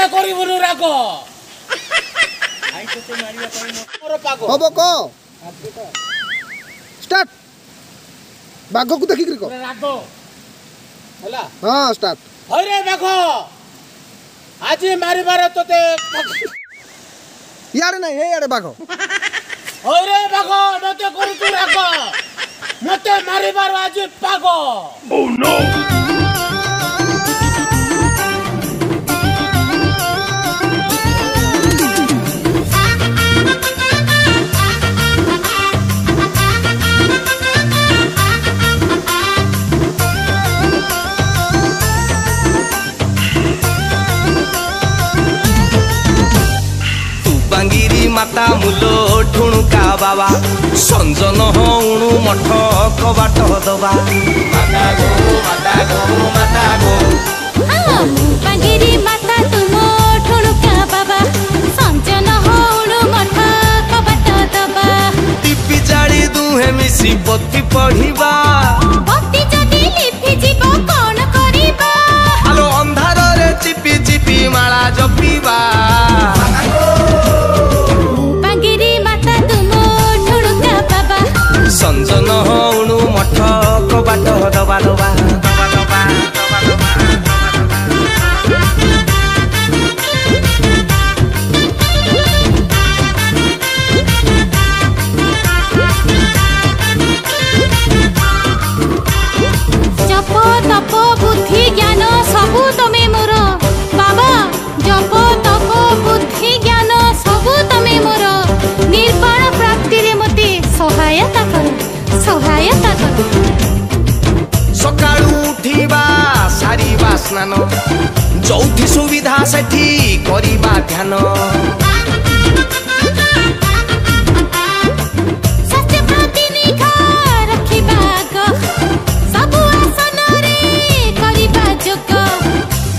मते करिबनु राग आई तते मारिया पई मोर पागो हबो को स्टार्ट बाघ को देखि करी को राग होला हां स्टार्ट हरे बाघ आज मारिबार तते यार नहीं हे यार बाघ हरे बाघ मते करू तू राग मते मारिबार आज पागो ओह नो माता मुलो ठुणुका बाबा संजन हणु मठ कबाट दबा माता गो माता गो माता गो हां बांगीरी माता तुम ठुणुका बाबा संजन हणु मठ कबाट दबा टिपी जाड़ी दुहे मिसी पति पढ़िबा पति जदी लिपि जीव कोन करिबा आलो अंधार रे चिपी चिपी माला जपीबा संजन हणु मठ कबाट दबा दबा जप तप बुद्धि ज्ञान सबु तमे मोर बाबा जप तप बुद्धि ज्ञान सबु तमे मोर निर्वाण प्राप्ति रे मते सहायता कर सकाळू उठिबा सारीबा स्नान जौथि सुविधा सेठी करिबा ध्यान सत्य प्रति निखा रखिबा ग सबु आसन रे करिबा जोग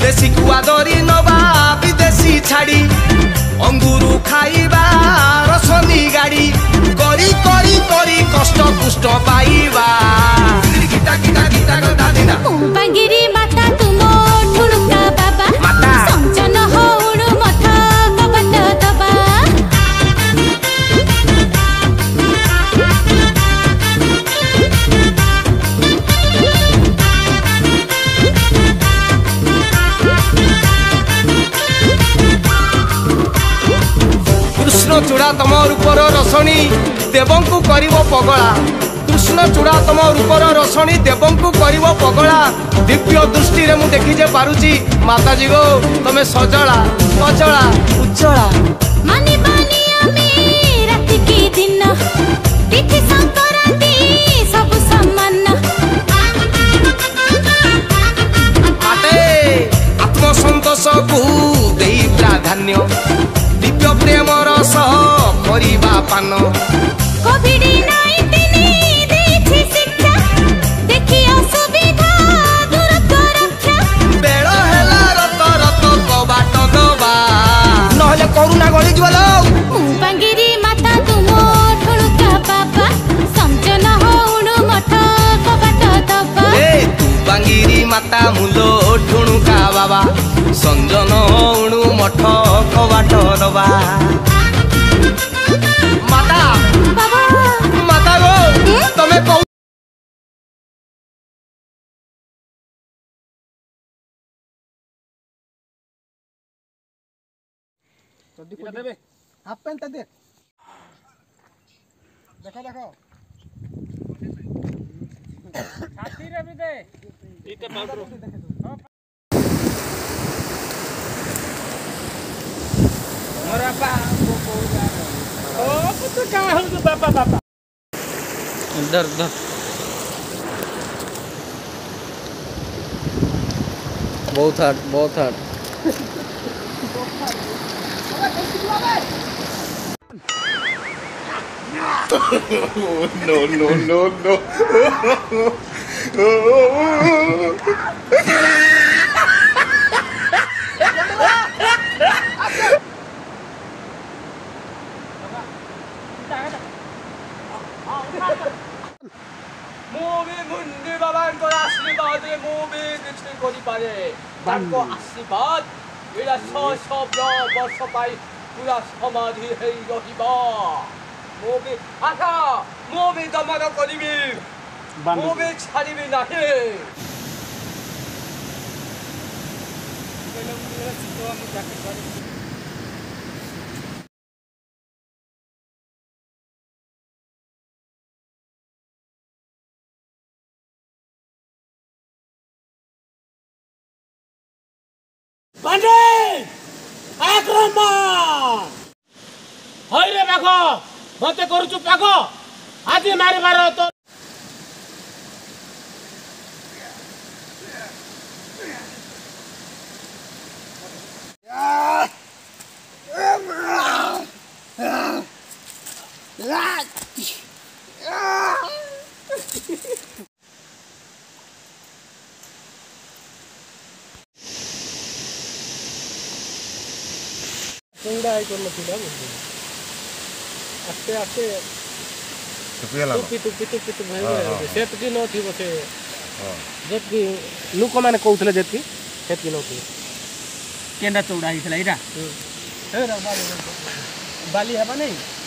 देसी कुआ दरी नबा विदेशी छाड़ी अंगुरु खाइबा रसनी गाड़ी करी करी करी कष्ट कुष्ट पाइबा गीता गीता गीता गदा दिना बांगीरी माता तुम ठुणुका बाबा माता संजन हणु मठ कबाट दबा कृष्ण चूड़ा तम रूपर रसणी देवंकु करिवो पगला कृष्ण चूड़ा तम रूपर रसणी देवंकु करिवो पगला दिव्य दृष्टि रे मु देखि जे पारुची माताजी गो तमे सजला कचला उज्जला मानी बानी आमी राति की दिन तिथि संक्रांति सब समान आते आत्मसंतोष को देई प्राधान्य दिव्य प्रेम रस करिबा पान कोविड 19 देछि शिक्षा देखि असुविधा दूर रक्षा बेळ हेला रत रत कबाट दबा नहले करुणा गली ज्वलो बांगीरी माता तुम ठुणुका बाबा संजन हणु मठ कबाट दबा ए तू बांगीरी माता मुलो ठुणुका बाबा संजन हणु मठ कबाट दबा माता बाबा माता गो तमे कौ देबे हाफ पैंट दे देखो देखो छाती रे भी दे इते पाउडर मोरा बा को जा ओ तू का हो बाबा बाबा डर डर बहुत हार्ड बहुत hard no, no, no, no. 모비 문들바반 걸 아시바데 모비 그치 거리 바래 단거 아시바 एटा 600 वर्ष पाई पूरा समाधि है रहिबा मो भी आका मो भी दमन करिबी मो भी छाड़िबी नाही पंडित आक्रमण हई रे बाघ मते करूचु पाग आज मारिबार तो चौड़ा है कोन नथिला आस्ते आस्ते टुपी भाई सेतकी न थी बसे जेतकी लोक माने कहउतले जेतकी सेतकी न थी केंडा चौड़ा हिथला इरा हे रा बाली हबा नहीं